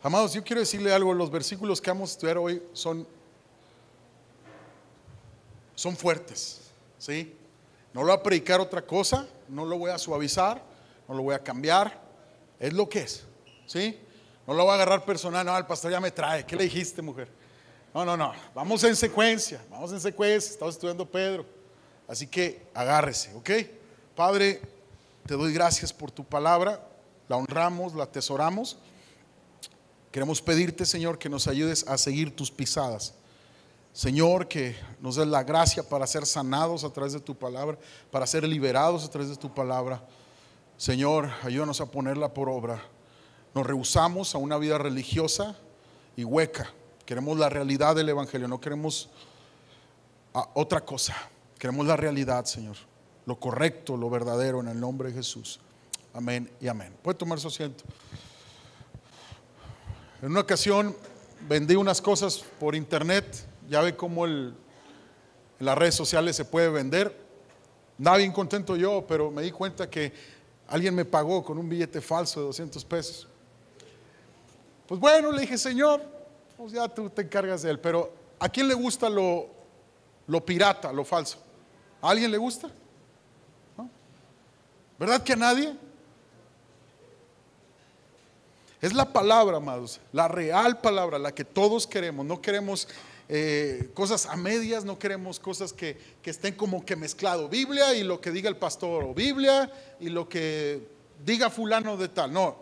Amados, yo quiero decirle algo. Los versículos que vamos a estudiar hoy son fuertes, ¿sí? No lo voy a predicar otra cosa, no lo voy a suavizar, no lo voy a cambiar. Es lo que es, ¿sí? No lo voy a agarrar personal. No, el pastor ya me trae. ¿Qué le dijiste, mujer? No. Vamos en secuencia. Estamos estudiando Pedro. Así que agárrese, ¿ok? Padre, te doy gracias por tu palabra. La honramos, la atesoramos. Queremos pedirte, Señor, que nos ayudes a seguir tus pisadas. Señor, que nos des la gracia para ser sanados a través de tu palabra, para ser liberados a través de tu palabra. Señor, ayúdanos a ponerla por obra. Nos rehusamos a una vida religiosa y hueca. Queremos la realidad del evangelio, no queremos otra cosa. Queremos la realidad, Señor, lo correcto, lo verdadero, en el nombre de Jesús. Amén y amén. Puede tomar su asiento. En una ocasión vendí unas cosas por internet. Ya ve cómo en las redes sociales se puede vender. Andaba bien contento yo, pero me di cuenta que alguien me pagó con un billete falso de 200 pesos. Pues bueno, le dije, Señor, pues ya tú te encargas de él. Pero ¿a quién le gusta lo pirata, lo falso? ¿A alguien le gusta? ¿No? ¿Verdad que a nadie? Es la palabra, amados, la real palabra, la que todos queremos. No queremos cosas a medias, no queremos cosas que estén como que mezclado. Biblia y lo que diga el pastor, o Biblia y lo que diga fulano de tal. No,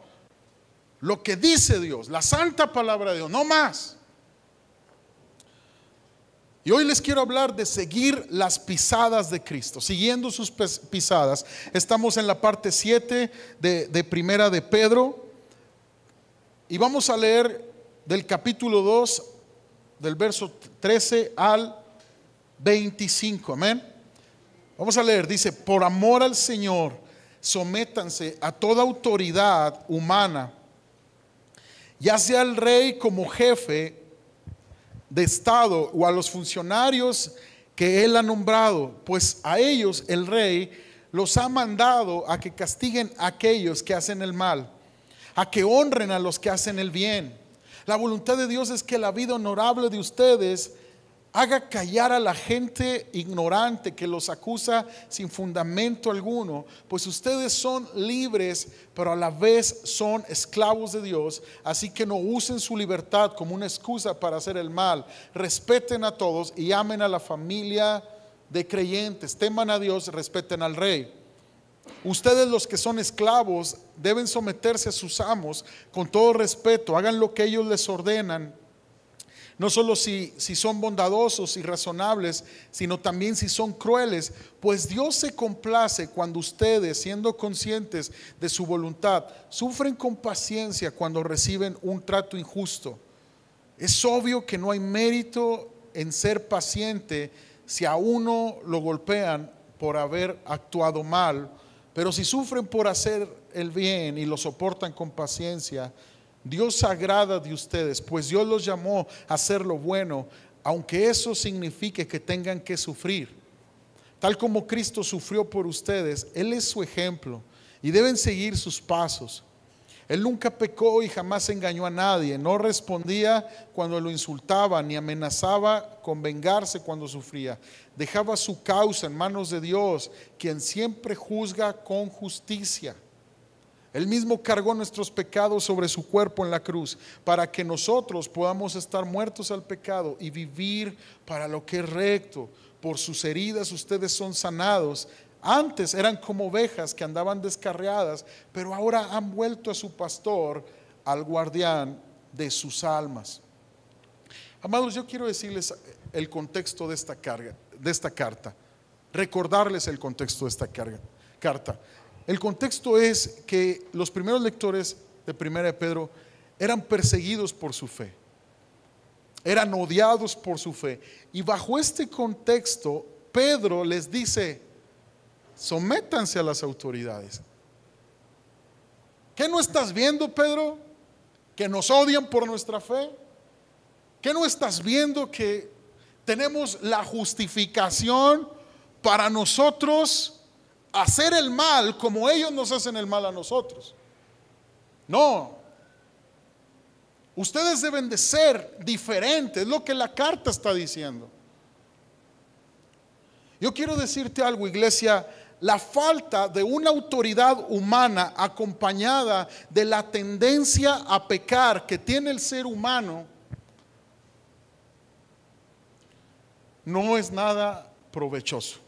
lo que dice Dios, la santa palabra de Dios, no más. Y hoy les quiero hablar de seguir las pisadas de Cristo, siguiendo sus pisadas. Estamos en la parte 7 de Primera de Pedro. Y vamos a leer del capítulo 2, del verso 13 al 25, amén. Vamos a leer, dice: por amor al Señor, sométanse a toda autoridad humana, ya sea el rey como jefe de estado o a los funcionarios que él ha nombrado, pues a ellos el rey los ha mandado a que castiguen a aquellos que hacen el mal, a que honren a los que hacen el bien. La voluntad de Dios es que la vida honorable de ustedes haga callar a la gente ignorante que los acusa sin fundamento alguno, pues ustedes son libres, pero a la vez son esclavos de Dios. Así que no usen su libertad como una excusa para hacer el mal. Respeten a todos y amen a la familia de creyentes. Teman a Dios, respeten al rey. Ustedes, los que son esclavos, deben someterse a sus amos con todo respeto. Hagan lo que ellos les ordenan, no solo si son bondadosos y razonables, sino también si son crueles, pues Dios se complace cuando ustedes, siendo conscientes de su voluntad, sufren con paciencia cuando reciben un trato injusto. Es obvio que no hay mérito en ser paciente si a uno lo golpean por haber actuado mal. Pero si sufren por hacer el bien y lo soportan con paciencia, Dios se agrada de ustedes, pues Dios los llamó a hacer lo bueno, aunque eso signifique que tengan que sufrir. Tal como Cristo sufrió por ustedes, Él es su ejemplo y deben seguir sus pasos. Él nunca pecó y jamás engañó a nadie, no respondía cuando lo insultaban ni amenazaba con vengarse cuando sufría. Dejaba su causa en manos de Dios, quien siempre juzga con justicia. Él mismo cargó nuestros pecados sobre su cuerpo en la cruz, para que nosotros podamos estar muertos al pecado y vivir para lo que es recto. Por sus heridas ustedes son sanados. Antes eran como ovejas que andaban descarriadas, pero ahora han vuelto a su pastor, al guardián de sus almas. Amados, yo quiero decirles el contexto de esta carta, recordarles el contexto de esta carta. El contexto es que los primeros lectores de Primera de Pedro eran perseguidos por su fe, eran odiados por su fe, y bajo este contexto Pedro les dice: sométanse a las autoridades. ¿Qué no estás viendo, Pedro? ¿Que nos odian por nuestra fe? ¿Qué no estás viendo que tenemos la justificación para nosotros hacer el mal como ellos nos hacen el mal a nosotros. No. Ustedes deben de ser diferentes, es lo que la carta está diciendo. Yo quiero decirte algo, iglesia. La falta de una autoridad humana acompañada de la tendencia a pecar que tiene el ser humano no es nada provechoso.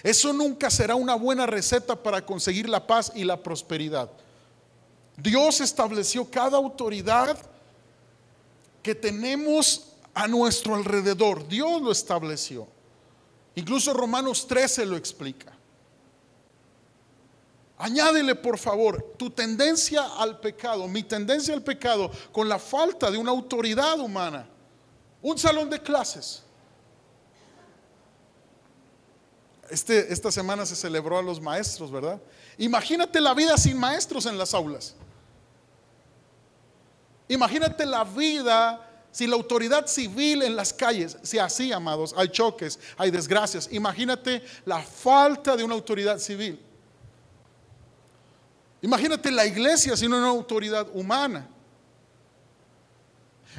Eso nunca será una buena receta para conseguir la paz y la prosperidad. Dios estableció cada autoridad que tenemos a nuestro alrededor. Dios lo estableció. Incluso Romanos 13 lo explica. Añádele por favor tu tendencia al pecado, mi tendencia al pecado, con la falta de una autoridad humana. Un salón de clases. Esta semana se celebró a los maestros, ¿verdad? Imagínate la vida sin maestros en las aulas. Imagínate la vida sin la autoridad civil en las calles. Si así, amados, hay choques, hay desgracias. Imagínate la falta de una autoridad civil. Imagínate la iglesia sin una autoridad humana.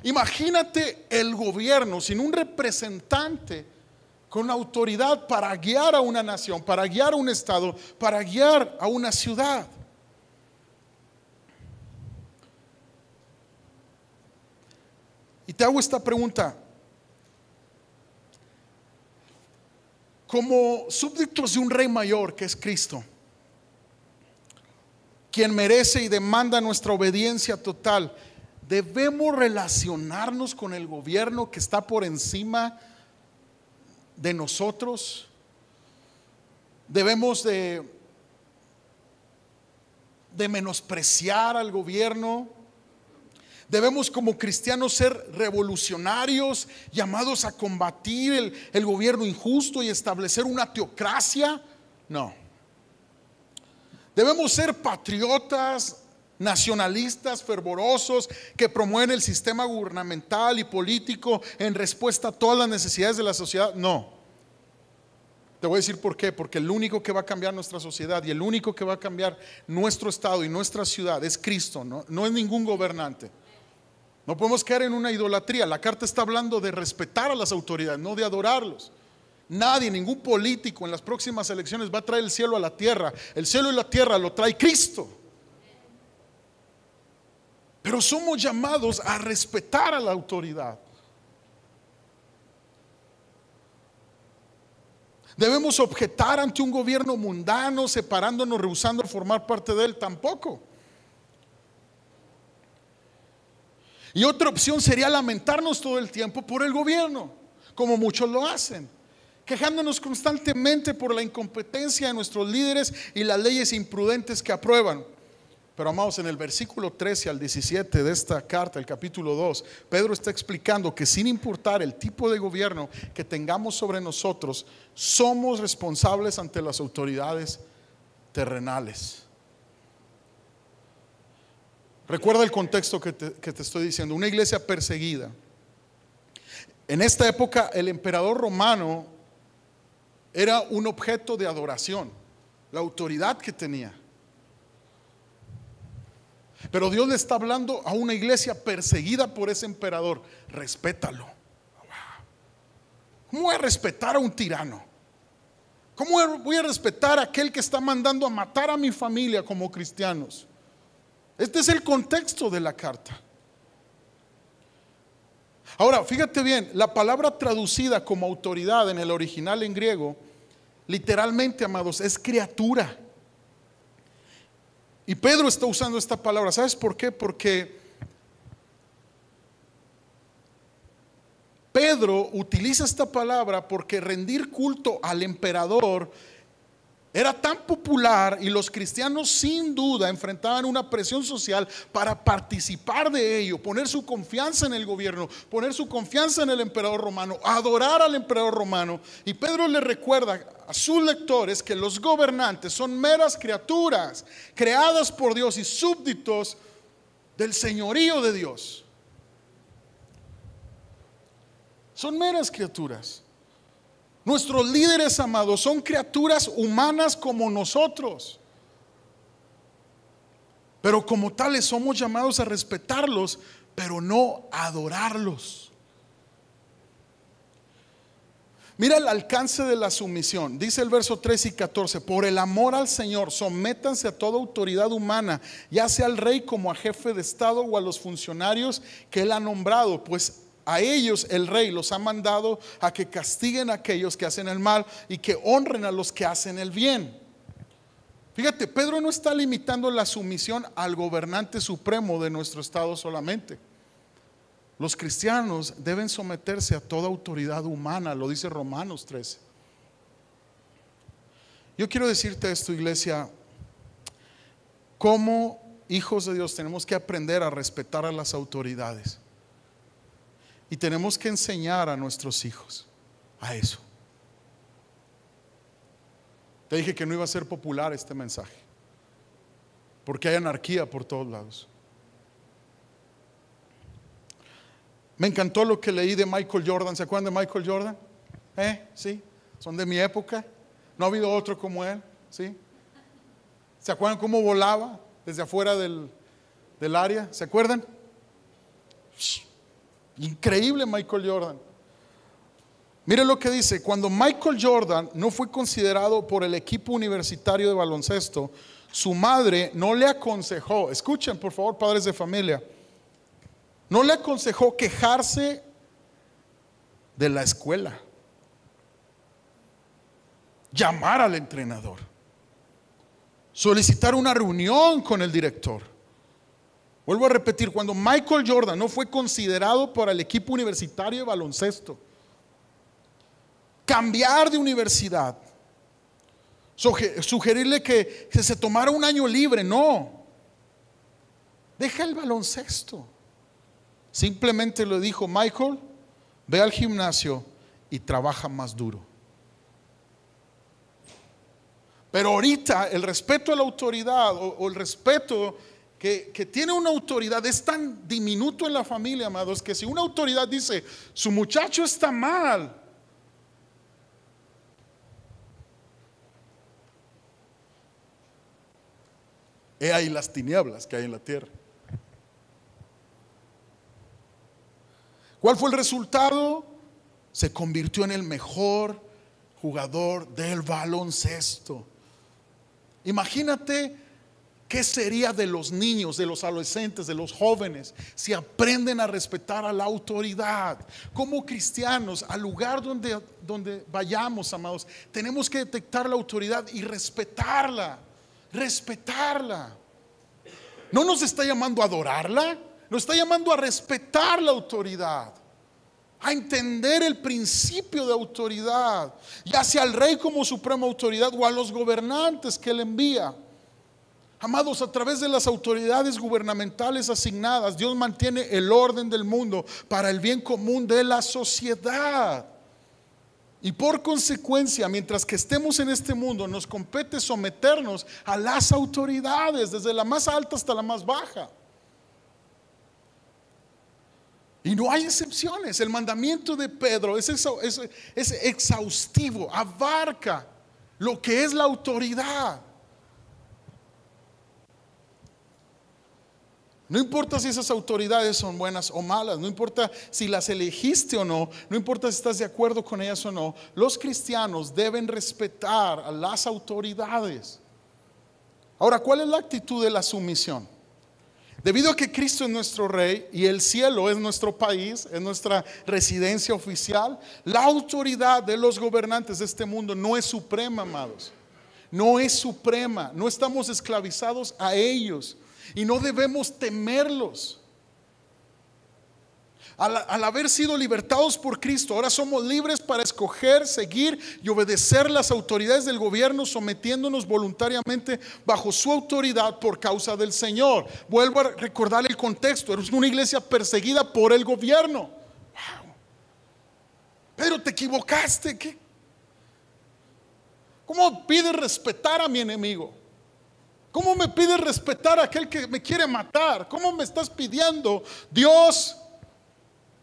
Imagínate el gobierno sin un representante con autoridad para guiar a una nación, para guiar a un estado, para guiar a una ciudad. Y te hago esta pregunta: como súbditos de un rey mayor que es Cristo, quien merece y demanda nuestra obediencia total, ¿debemos relacionarnos con el gobierno que está por encima de nosotros? ¿Debemos de menospreciar al gobierno? ¿Debemos como cristianos ser revolucionarios, llamados a combatir el gobierno injusto y establecer una teocracia? No. Debemos ser patriotas, nacionalistas, fervorosos, que promueven el sistema gubernamental y político en respuesta a todas las necesidades de la sociedad. No. Te voy a decir por qué. Porque el único que va a cambiar nuestra sociedad y el único que va a cambiar nuestro estado y nuestra ciudad es Cristo, no es ningún gobernante. No podemos caer en una idolatría. La carta está hablando de respetar a las autoridades, no de adorarlos. Nadie, ningún político en las próximas elecciones va a traer el cielo a la tierra. El cielo y la tierra lo trae Cristo. Pero somos llamados a respetar a la autoridad. ¿Debemos objetar ante un gobierno mundano, separándonos, rehusando formar parte de él? Tampoco. Y otra opción sería lamentarnos todo el tiempo por el gobierno, como muchos lo hacen, quejándonos constantemente por la incompetencia de nuestros líderes y las leyes imprudentes que aprueban. Pero amados, en el versículo 13 al 17 de esta carta, el capítulo 2, Pedro está explicando que sin importar el tipo de gobierno que tengamos sobre nosotros, somos responsables ante las autoridades terrenales. Recuerda el contexto que te estoy diciendo. Una iglesia perseguida. En esta época el emperador romano era un objeto de adoración, la autoridad que tenía. Pero Dios le está hablando a una iglesia perseguida por ese emperador. Respétalo. ¿Cómo voy a respetar a un tirano? ¿Cómo voy a respetar a aquel que está mandando a matar a mi familia como cristianos? Este es el contexto de la carta. Ahora, fíjate bien, la palabra traducida como autoridad en el original en griego, literalmente, amados, es criatura. Y Pedro está usando esta palabra. ¿Sabes por qué? Porque Pedro utiliza esta palabra porque rendir culto al emperador era tan popular y los cristianos sin duda enfrentaban una presión social para participar de ello, poner su confianza en el gobierno, poner su confianza en el emperador romano, adorar al emperador romano. Y Pedro le recuerda a sus lectores que los gobernantes son meras criaturas creadas por Dios y súbditos del señorío de Dios. Son meras criaturas. Nuestros líderes, amados, son criaturas humanas como nosotros. Pero como tales somos llamados a respetarlos, pero no a adorarlos. Mira el alcance de la sumisión. Dice el verso 13 y 14: por el amor al Señor, sométanse a toda autoridad humana, ya sea al rey como a jefe de estado o a los funcionarios que él ha nombrado, pues a ellos el rey los ha mandado a que castiguen a aquellos que hacen el mal y que honren a los que hacen el bien. Fíjate, Pedro no está limitando la sumisión al gobernante supremo de nuestro estado solamente. Los cristianos deben someterse a toda autoridad humana, lo dice Romanos 13. Yo quiero decirte esto, iglesia: como hijos de Dios tenemos que aprender a respetar a las autoridades. Y tenemos que enseñar a nuestros hijos a eso. Te dije que no iba a ser popular este mensaje, porque hay anarquía por todos lados. Me encantó lo que leí de Michael Jordan. ¿Se acuerdan de Michael Jordan? Sí, son de mi época. No ha habido otro como él. ¿Sí? ¿Se acuerdan cómo volaba desde afuera del área? ¿Se acuerdan? Increíble Michael Jordan. Mire lo que dice: cuando Michael Jordan no fue considerado por el equipo universitario de baloncesto, su madre no le aconsejó, escuchen por favor, padres de familia, no le aconsejó quejarse de la escuela, llamar al entrenador, solicitar una reunión con el director. Vuelvo a repetir: cuando Michael Jordan no fue considerado por el equipo universitario de baloncesto, cambiar de universidad, sugerirle que se tomara un año libre, no, deja el baloncesto. Simplemente le dijo: Michael, ve al gimnasio y trabaja más duro. Pero ahorita el respeto a la autoridad o el respeto que tiene una autoridad es tan diminuto en la familia, amados, que si una autoridad dice su muchacho está mal, he ahí las tinieblas que hay en la tierra. ¿Cuál fue el resultado? Se convirtió en el mejor jugador del baloncesto. Imagínate qué sería de los niños, de los adolescentes, de los jóvenes, si aprenden a respetar a la autoridad. Como cristianos, al lugar donde vayamos, amados, tenemos que detectar la autoridad y respetarla. Respetarla. No nos está llamando a adorarla, nos está llamando a respetar la autoridad, a entender el principio de autoridad, ya sea al rey como suprema autoridad o a los gobernantes que él envía. Amados, a través de las autoridades gubernamentales asignadas, Dios mantiene el orden del mundo para el bien común de la sociedad. Y por consecuencia, mientras que estemos en este mundo, nos compete someternos a las autoridades, desde la más alta hasta la más baja. Y no hay excepciones. El mandamiento de Pedro es exhaustivo, abarca lo que es la autoridad. No importa si esas autoridades son buenas o malas, no importa si las elegiste o no, no importa si estás de acuerdo con ellas o no, los cristianos deben respetar a las autoridades. Ahora, ¿cuál es la actitud de la sumisión? Debido a que Cristo es nuestro Rey y el cielo es nuestro país, es nuestra residencia oficial, la autoridad de los gobernantes de este mundo no es suprema, amados. No es suprema, no estamos esclavizados a ellos. Y no debemos temerlos. Al haber sido libertados por Cristo, ahora somos libres para escoger, seguir y obedecer las autoridades del gobierno, sometiéndonos voluntariamente bajo su autoridad por causa del Señor. Vuelvo a recordar el contexto: eres una iglesia perseguida por el gobierno. Wow. Pero te equivocaste. ¿Qué? ¿Cómo pides respetar a mi enemigo? ¿Cómo me pides respetar a aquel que me quiere matar? ¿Cómo me estás pidiendo, Dios,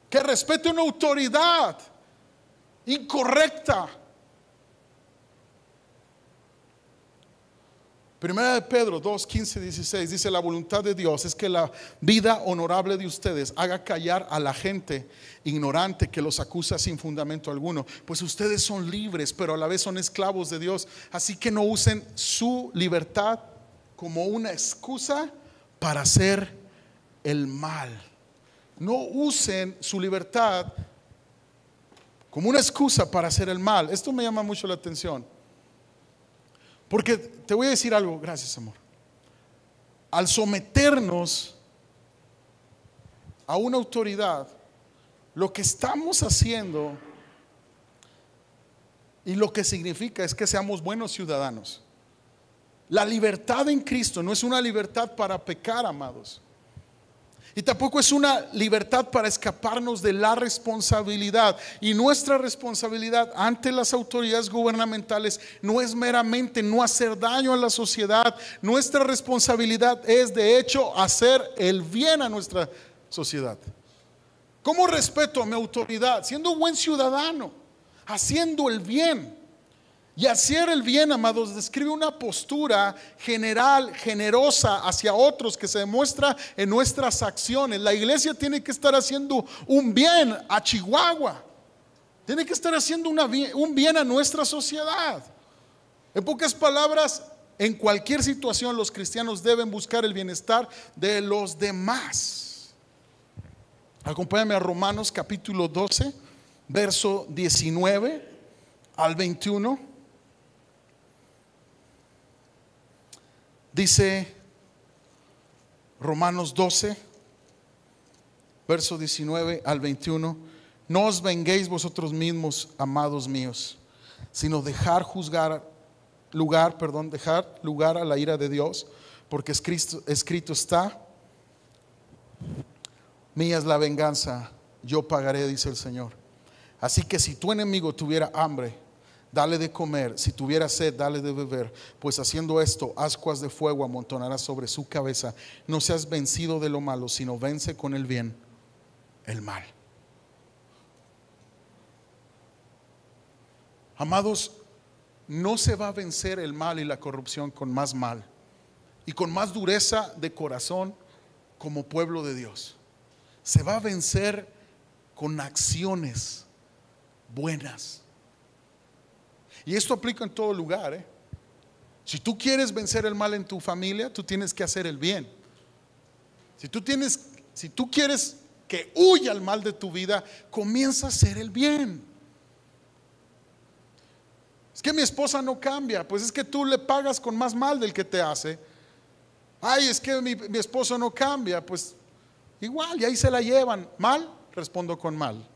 que respete una autoridad incorrecta. Primera de Pedro 2, 15, 16 dice: la voluntad de Dios es que la vida honorable de ustedes haga callar a la gente ignorante que los acusa sin fundamento alguno. Pues ustedes son libres, pero a la vez son esclavos de Dios. Así que no usen su libertad como una excusa para hacer el mal. No usen su libertad como una excusa para hacer el mal. Esto me llama mucho la atención, porque te voy a decir algo. Gracias, amor. Al someternos a una autoridad, lo que estamos haciendo y lo que significa es que seamos buenos ciudadanos. La libertad en Cristo no es una libertad para pecar, amados, y tampoco es una libertad para escaparnos de la responsabilidad. Y nuestra responsabilidad ante las autoridades gubernamentales no es meramente no hacer daño a la sociedad. Nuestra responsabilidad es, de hecho, hacer el bien a nuestra sociedad. ¿Cómo respeto a mi autoridad? Siendo un buen ciudadano, haciendo el bien. Y hacer el bien, amados, describe una postura general, generosa hacia otros, que se demuestra en nuestras acciones. La iglesia tiene que estar haciendo un bien a Chihuahua, tiene que estar haciendo un bien a nuestra sociedad. En pocas palabras, en cualquier situación los cristianos deben buscar el bienestar de los demás. Acompáñame a Romanos capítulo 12, verso 19 al 21. Dice Romanos 12, verso 19 al 21: no os venguéis vosotros mismos, amados míos, sino dejar lugar a la ira de Dios, porque escrito está: mía es la venganza, yo pagaré, dice el Señor. Así que si tu enemigo tuviera hambre, dale de comer; si tuviera sed, dale de beber, pues haciendo esto, ascuas de fuego amontonarás sobre su cabeza. No seas vencido de lo malo, sino vence con el bien el mal. Amados, no se va a vencer el mal y la corrupción con más mal y con más dureza de corazón como pueblo de Dios. Se va a vencer con acciones buenas. Y esto aplica en todo lugar, Si tú quieres vencer el mal en tu familia, tú tienes que hacer el bien. Si tú quieres que huya el mal de tu vida, comienza a hacer el bien. Es que mi esposa no cambia. Pues es que tú le pagas con más mal del que te hace. Ay, es que mi esposo no cambia. Pues igual, y ahí se la llevan. Mal, respondo con mal.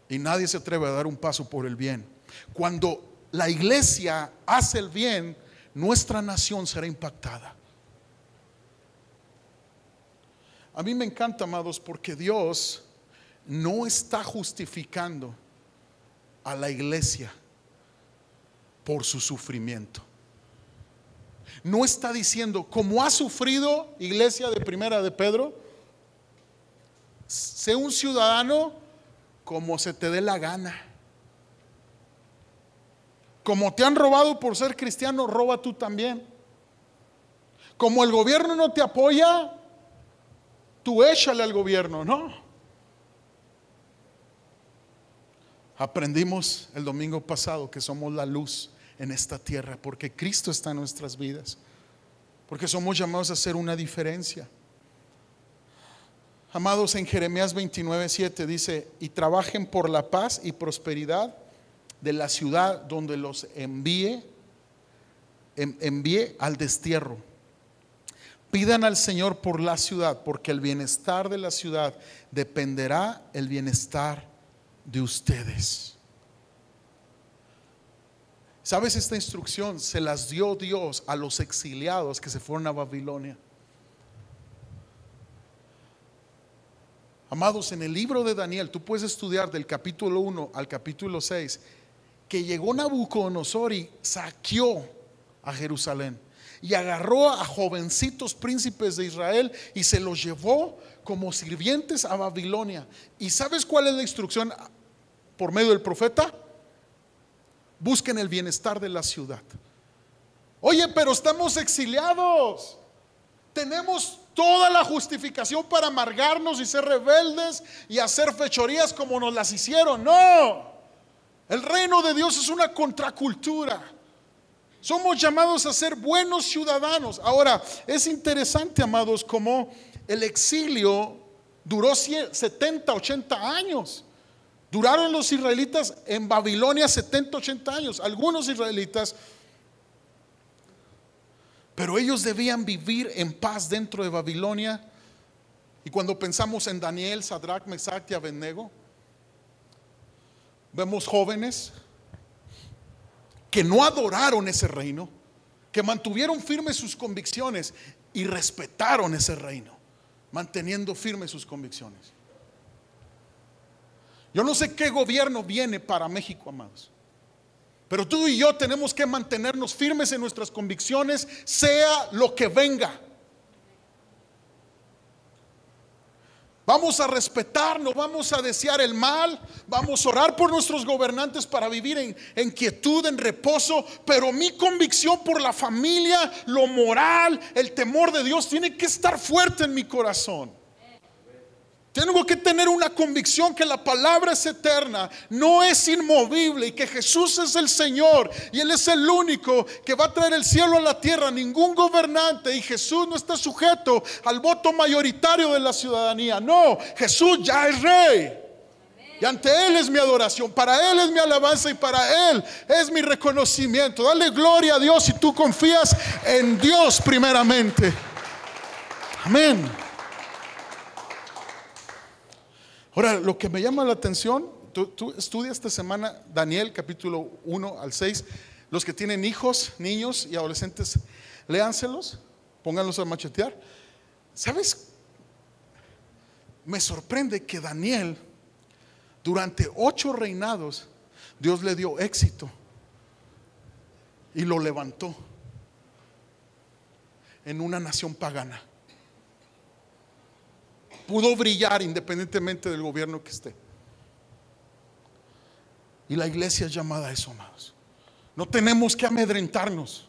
Y nadie se atreve a dar un paso por el bien. Cuando la iglesia hace el bien, nuestra nación será impactada. A mí me encanta, amados, porque Dios no está justificando a la iglesia por su sufrimiento. No está diciendo, como ha sufrido, iglesia de Primera de Pedro, sé un ciudadano como se te dé la gana. Como te han robado por ser cristiano, roba tú también. Como el gobierno no te apoya, tú échale al gobierno. No. Aprendimos el domingo pasado que somos la luz en esta tierra, porque Cristo está en nuestras vidas, porque somos llamados a hacer una diferencia. Amados, en Jeremías 29:7 dice: y trabajen por la paz y prosperidad de la ciudad donde los envíe al destierro. Pidan al Señor por la ciudad, porque el bienestar de la ciudad dependerá el bienestar de ustedes. ¿Sabes? Esta instrucción se las dio Dios a los exiliados que se fueron a Babilonia. Amados, en el libro de Daniel tú puedes estudiar del capítulo 1 al capítulo 6 que llegó Nabucodonosor y saqueó a Jerusalén. y agarró a jovencitos príncipes de Israel y se los llevó como sirvientes a Babilonia. ¿Y sabes cuál es la instrucción por medio del profeta? Busquen el bienestar de la ciudad. Oye, pero estamos exiliados. Tenemos toda la justificación para amargarnos y ser rebeldes y hacer fechorías como nos las hicieron. No, el reino de Dios es una contracultura. Somos llamados a ser buenos ciudadanos. Ahora, es interesante, amados, como el exilio duró 70, 80 años. Duraron los israelitas en Babilonia 70, 80 años. Algunos israelitas, pero ellos debían vivir en paz dentro de Babilonia. Y cuando pensamos en Daniel, Sadrach, Mesach y Abednego, vemos jóvenes que no adoraron ese reino, que mantuvieron firmes sus convicciones y respetaron ese reino, manteniendo firmes sus convicciones. Yo no sé qué gobierno viene para México, amados, pero tú y yo tenemos que mantenernos firmes en nuestras convicciones, sea lo que venga. Vamos a respetar, no vamos a desear el mal, vamos a orar por nuestros gobernantes para vivir en quietud, en reposo, pero mi convicción por la familia, lo moral, el temor de Dios tiene que estar fuerte en mi corazón. Tengo que tener una convicción que la palabra es eterna, no es inmovible, y que Jesús es el Señor y Él es el único que va a traer el cielo a la tierra. Ningún gobernante, y Jesús no está sujeto al voto mayoritario de la ciudadanía. No, Jesús ya es Rey y ante Él es mi adoración, para Él es mi alabanza y para Él es mi reconocimiento. Dale gloria a Dios si tú confías en Dios primeramente. Amén. Ahora, lo que me llama la atención, tú estudias esta semana Daniel capítulo 1 al 6. Los que tienen hijos, niños y adolescentes, léanselos, pónganlos a machetear. ¿Sabes? Me sorprende que Daniel, durante 8 reinados, Dios le dio éxito y lo levantó en una nación pagana. Pudo brillar independientemente del gobierno que esté. Y la iglesia es llamada a eso, amados. No tenemos que amedrentarnos,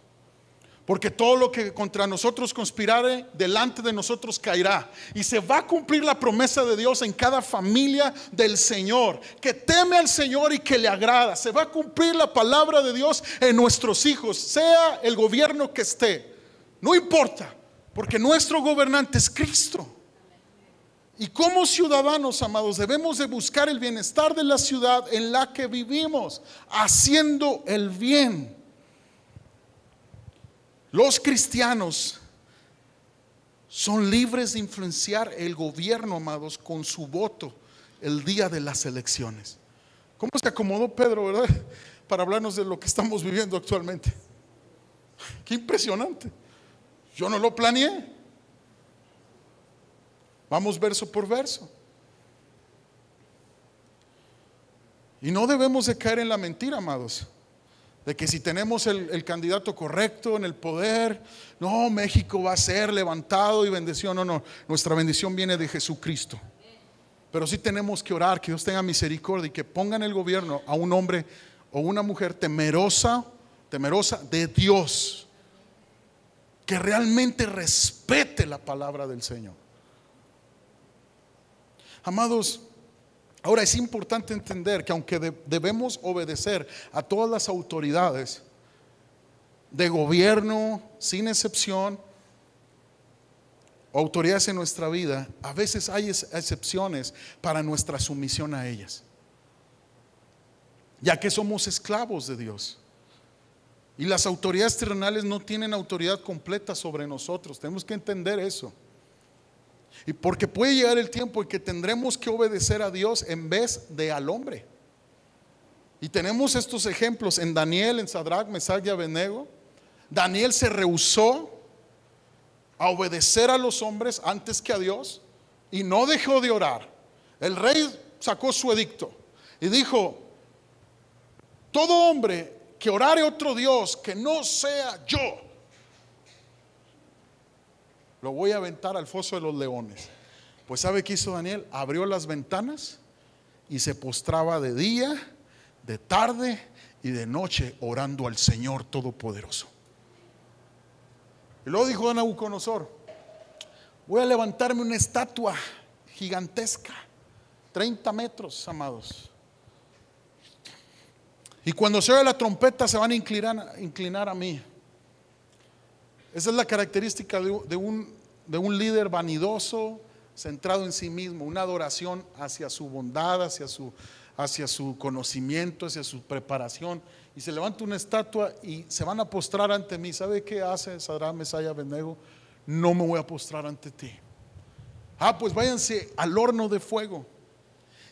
porque todo lo que contra nosotros conspirare, delante de nosotros caerá. Y se va a cumplir la promesa de Dios en cada familia del Señor, que teme al Señor y que le agrada. Se va a cumplir la palabra de Dios en nuestros hijos, sea el gobierno que esté. No importa, porque nuestro gobernante es Cristo. Y como ciudadanos, amados, debemos de buscar el bienestar de la ciudad en la que vivimos, haciendo el bien. Los cristianos son libres de influenciar el gobierno, amados, con su voto el día de las elecciones. ¿Cómo se acomodó Pedro, verdad? Para hablarnos de lo que estamos viviendo actualmente. Qué impresionante. Yo no lo planeé. Vamos verso por verso. Y no debemos de caer en la mentira, amados, de que si tenemos el candidato correcto en el poder, no, México va a ser levantado y bendecido. No, nuestra bendición viene de Jesucristo. Pero sí tenemos que orar, que Dios tenga misericordia y que ponga en el gobierno a un hombre o una mujer temerosa de Dios, que realmente respete la palabra del Señor. Amados, ahora es importante entender que aunque debemos obedecer a todas las autoridades de gobierno, sin excepción, o autoridades en nuestra vida, a veces hay excepciones para nuestra sumisión a ellas, ya que somos esclavos de Dios. Y las autoridades terrenales no tienen autoridad completa sobre nosotros. Tenemos que entender eso. Y porque puede llegar el tiempo en que tendremos que obedecer a Dios en vez de al hombre. Y tenemos estos ejemplos en Daniel, en Sadrach, Mesach y Abednego. Daniel se rehusó a obedecer a los hombres antes que a Dios y no dejó de orar. El rey sacó su edicto y dijo: todo hombre que orare a otro Dios que no sea yo, lo voy a aventar al foso de los leones. Pues ¿sabe qué hizo Daniel? Abrió las ventanas y se postraba de día, de tarde y de noche orando al Señor Todopoderoso. Y luego dijo Nabucodonosor: voy a levantarme una estatua gigantesca, 30 metros, amados. Y cuando se oiga la trompeta se van a inclinar a mí. Esa es la característica de un líder vanidoso, centrado en sí mismo, una adoración hacia su bondad, hacia su conocimiento, hacia su preparación. Y se levanta una estatua y se van a postrar ante mí. ¿Sabe qué hace Sadrach, Mesach y Abednego? No me voy a postrar ante ti. Pues váyanse al horno de fuego.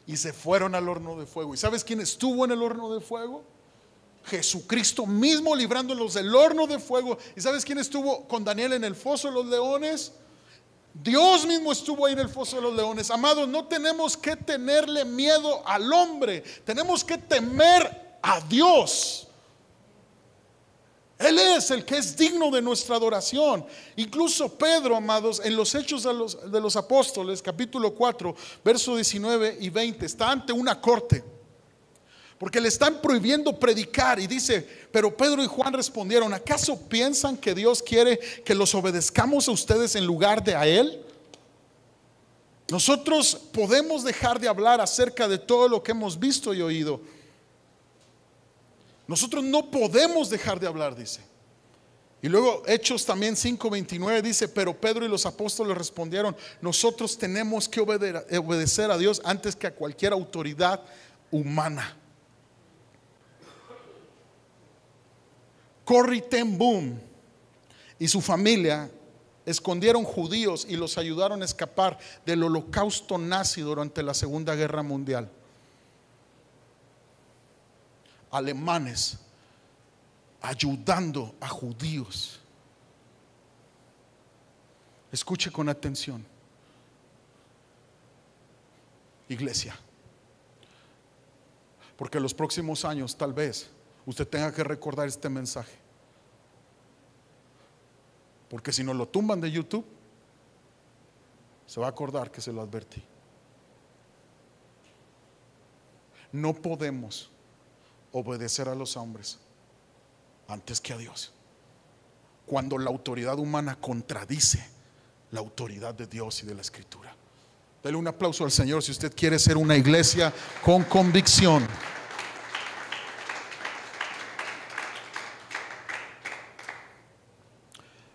Y se fueron al horno de fuego. ¿Y sabes quién estuvo en el horno de fuego? Jesucristo mismo, librándolos del horno de fuego. ¿Y sabes quién estuvo con Daniel en el foso de los leones? Dios mismo estuvo ahí en el foso de los leones. Amados, no tenemos que tenerle miedo al hombre, tenemos que temer a Dios. Él es el que es digno de nuestra adoración. Incluso Pedro, amados, en los Hechos de los Apóstoles, capítulo 4, versos 19 y 20, está ante una corte, porque le están prohibiendo predicar. Y dice: pero Pedro y Juan respondieron: ¿acaso piensan que Dios quiere que los obedezcamos a ustedes en lugar de a Él? Nosotros podemos dejar de hablar acerca de todo lo que hemos visto y oído. Nosotros no podemos dejar de hablar, dice. Y luego Hechos también 5:29 dice: pero Pedro y los apóstoles respondieron: nosotros tenemos que obedecer a Dios antes que a cualquier autoridad humana. Corrie ten Boom y su familia escondieron judíos y los ayudaron a escapar del holocausto nazi durante la Segunda Guerra Mundial. Alemanes ayudando a judíos. Escuche con atención, iglesia, porque los próximos años tal vez usted tenga que recordar este mensaje, porque si no lo tumban de YouTube, se va a acordar que se lo advertí. No podemos obedecer a los hombres antes que a Dios, cuando la autoridad humana contradice la autoridad de Dios y de la Escritura. Dele un aplauso al Señor si usted quiere ser una iglesia con convicción.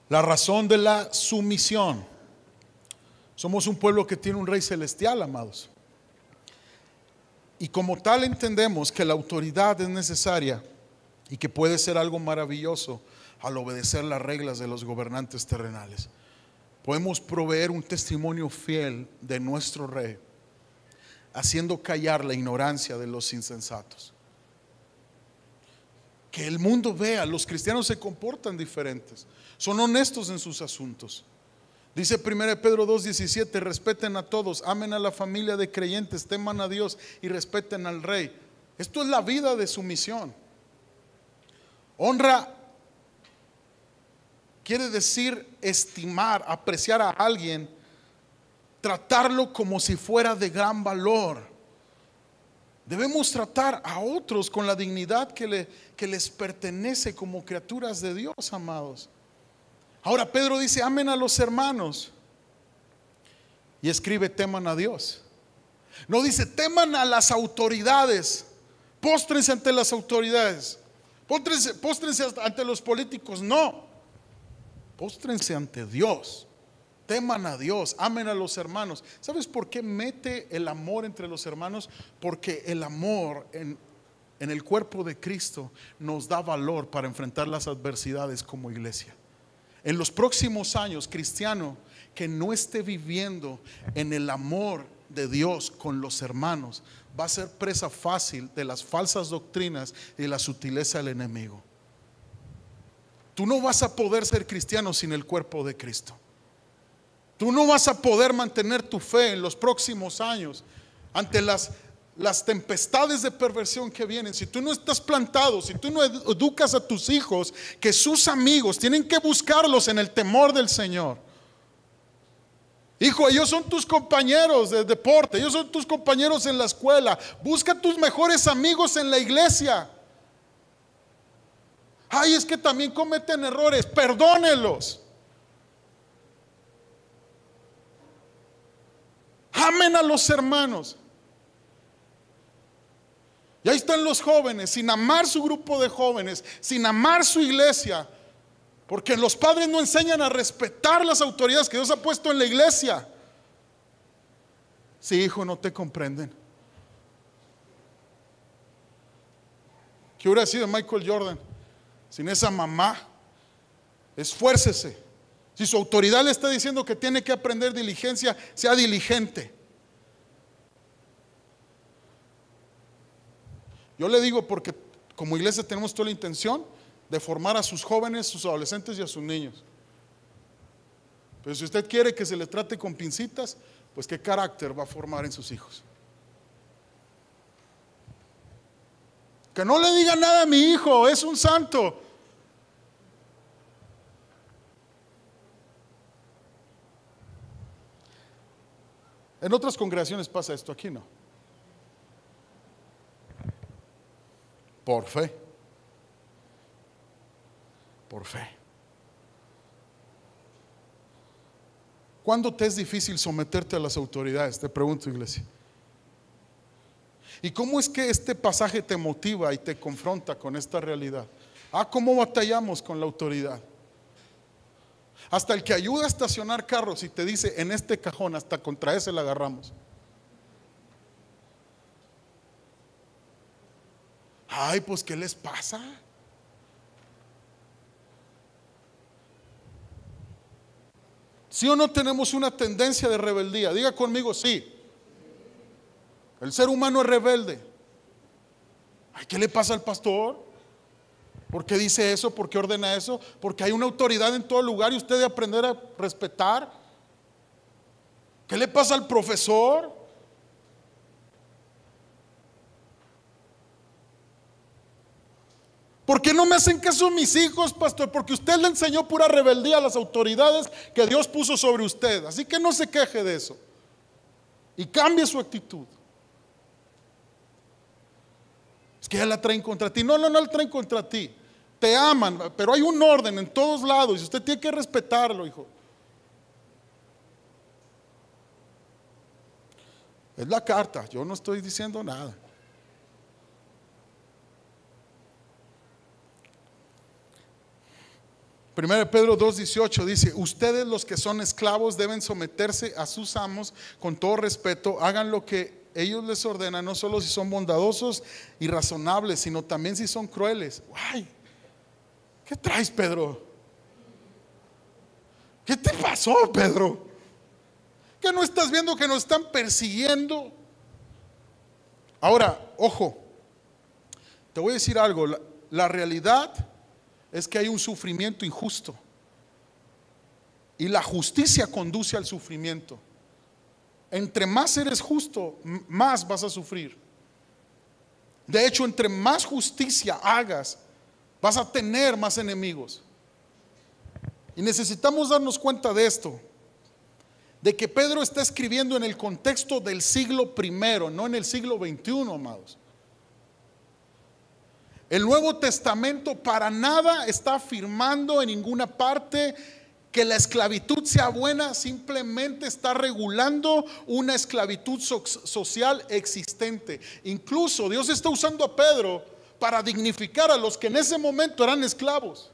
La razón de la sumisión: somos un pueblo que tiene un rey celestial, amados, y como tal entendemos que la autoridad es necesaria y que puede ser algo maravilloso al obedecer las reglas de los gobernantes terrenales. Podemos proveer un testimonio fiel de nuestro rey, haciendo callar la ignorancia de los insensatos. Que el mundo vea, los cristianos se comportan diferentes, son honestos en sus asuntos. Dice 1 Pedro 2:17: respeten a todos, amen a la familia de creyentes, teman a Dios y respeten al rey. Esto es la vida de sumisión. Honra quiere decir estimar, apreciar a alguien, tratarlo como si fuera de gran valor. Debemos tratar a otros con la dignidad que les pertenece como criaturas de Dios, amados. Ahora Pedro dice: amen a los hermanos, y escribe: teman a Dios. No dice: teman a las autoridades, póstrense ante las autoridades, póstrense ante los políticos. No, póstrense ante Dios. Teman a Dios, amen a los hermanos. ¿Sabes por qué mete el amor entre los hermanos? Porque el amor en el cuerpo de Cristo nos da valor para enfrentar las adversidades como iglesia. En los próximos años, cristiano que no esté viviendo en el amor de Dios con los hermanos va a ser presa fácil de las falsas doctrinas y de la sutileza del enemigo. Tú no vas a poder ser cristiano sin el cuerpo de Cristo. Tú no vas a poder mantener tu fe en los próximos años ante las tempestades de perversión que vienen. Si tú no estás plantado, si tú no educas a tus hijos que sus amigos tienen que buscarlos en el temor del Señor, Hijo, ellos son tus compañeros de deporte, ellos son tus compañeros en la escuela. Busca tus mejores amigos en la iglesia. Ay, es que también cometen errores, perdónelos. Amen a los hermanos. Y ahí están los jóvenes, sin amar su grupo de jóvenes, sin amar su iglesia, porque los padres no enseñan a respetar las autoridades que Dios ha puesto en la iglesia. Sí, hijo, no te comprenden. ¿Qué hubiera sido Michael Jordan sin esa mamá? Esfuércese. Si su autoridad le está diciendo que tiene que aprender diligencia, sea diligente. Yo le digo porque como iglesia tenemos toda la intención de formar a sus jóvenes, sus adolescentes y a sus niños. Pero si usted quiere que se le trate con pincitas, pues qué carácter va a formar en sus hijos. Que no le diga nada a mi hijo, es un santo. En otras congregaciones pasa esto, aquí no. Por fe. Por fe. ¿Cuándo te es difícil someterte a las autoridades? Te pregunto, iglesia. ¿Y cómo es que este pasaje te motiva y te confronta con esta realidad? ¿Cómo batallamos con la autoridad? Hasta el que ayuda a estacionar carros y te dice, en este cajón, hasta contra ese la agarramos. Ay, pues ¿qué les pasa? ¿Sí o no tenemos una tendencia de rebeldía? Diga conmigo, sí. El ser humano es rebelde. Ay, ¿qué le pasa al pastor? ¿Por qué dice eso? ¿Por qué ordena eso? Porque hay una autoridad en todo lugar y usted debe aprender a respetar. ¿Qué le pasa al profesor? ¿Por qué no me hacen caso mis hijos, pastor? Porque usted le enseñó pura rebeldía a las autoridades que Dios puso sobre usted. Así que no se queje de eso. Y cambie su actitud. Es que ya la traen contra ti. No la traen contra ti. Te aman, pero hay un orden en todos lados y usted tiene que respetarlo, hijo. Es la carta, yo no estoy diciendo nada. Primero de Pedro 2:18 dice: ustedes los que son esclavos deben someterse a sus amos con todo respeto, hagan lo que ellos les ordenan, no solo si son bondadosos y razonables, sino también si son crueles. Ay, ¿qué traes, Pedro? ¿Qué te pasó, Pedro? ¿Que no estás viendo que nos están persiguiendo? Ahora, ojo, te voy a decir algo, la realidad es que hay un sufrimiento injusto y la justicia conduce al sufrimiento. Entre más eres justo, más vas a sufrir. De hecho, entre más justicia hagas, vas a tener más enemigos. Y necesitamos darnos cuenta de esto, de que Pedro está escribiendo en el contexto del siglo I, no en el siglo XXI, amados. El Nuevo Testamento para nada está afirmando en ninguna parte que la esclavitud sea buena, simplemente está regulando una esclavitud social existente. Incluso Dios está usando a Pedro para dignificar a los que en ese momento eran esclavos.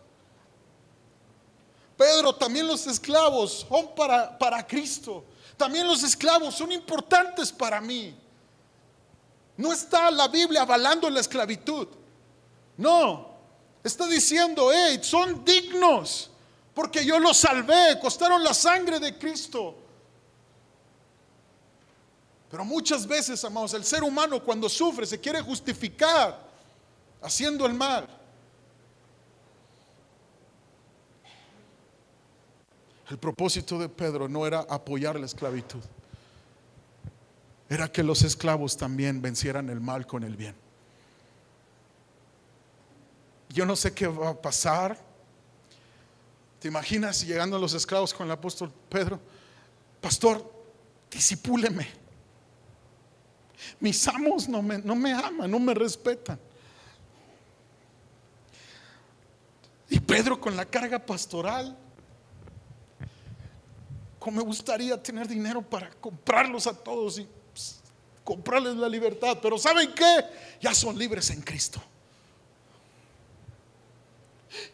Pedro, también los esclavos son para Cristo. También los esclavos son importantes para mí. No está la Biblia avalando la esclavitud. No, está diciendo, son dignos, porque yo los salvé, costaron la sangre de Cristo. Pero muchas veces, amados, el ser humano cuando sufre se quiere justificar haciendo el mal. El propósito de Pedro no era apoyar la esclavitud, era que los esclavos también vencieran el mal con el bien. Yo no sé qué va a pasar. ¿Te imaginas llegando a los esclavos con el apóstol Pedro? pastor, disipúleme. Mis amos no me aman, no me respetan. Y Pedro con la carga pastoral, como me gustaría tener dinero para comprarlos a todos y comprarles la libertad. Pero ¿saben qué? Ya son libres en Cristo.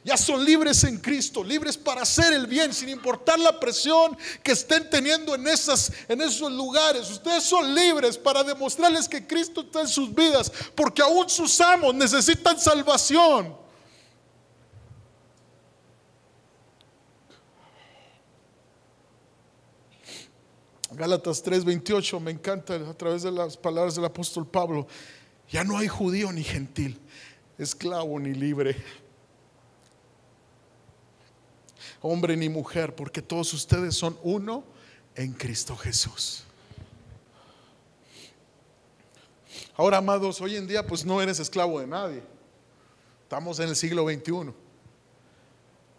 Ya son libres en Cristo, libres para hacer el bien sin importar la presión que estén teniendo en esos lugares. Ustedes son libres para demostrarles que Cristo está en sus vidas, porque aún sus amos necesitan salvación. Gálatas 3:28 me encanta a través de las palabras del apóstol Pablo. Ya no hay judío ni gentil, esclavo ni libre, hombre ni mujer, porque todos ustedes son uno en Cristo Jesús. Ahora, amados, hoy en día pues no eres esclavo de nadie. Estamos en el siglo XXI.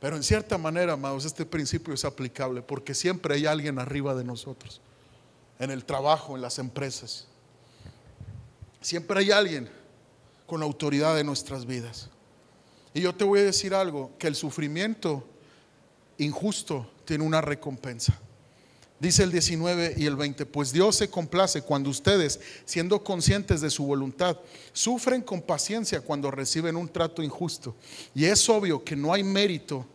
Pero en cierta manera, amados, este principio es aplicable, porque siempre hay alguien arriba de nosotros. En el trabajo, en las empresas, siempre hay alguien con la autoridad de nuestras vidas. Y yo te voy a decir algo, que el sufrimiento injusto tiene una recompensa. Dice el 19 y el 20: pues Dios se complace cuando ustedes, siendo conscientes de su voluntad, sufren con paciencia cuando reciben un trato injusto. Y es obvio que no hay mérito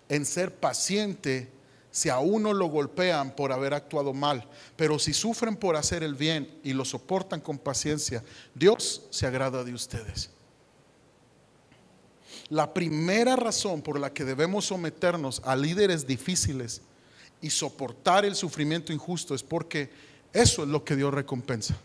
en ser paciente si a uno lo golpean por haber actuado mal, pero si sufren por hacer el bien y lo soportan con paciencia, Dios se agrada de ustedes. La primera razón por la que debemos someternos a líderes difíciles y soportar el sufrimiento injusto es porque eso es lo que Dios recompensa.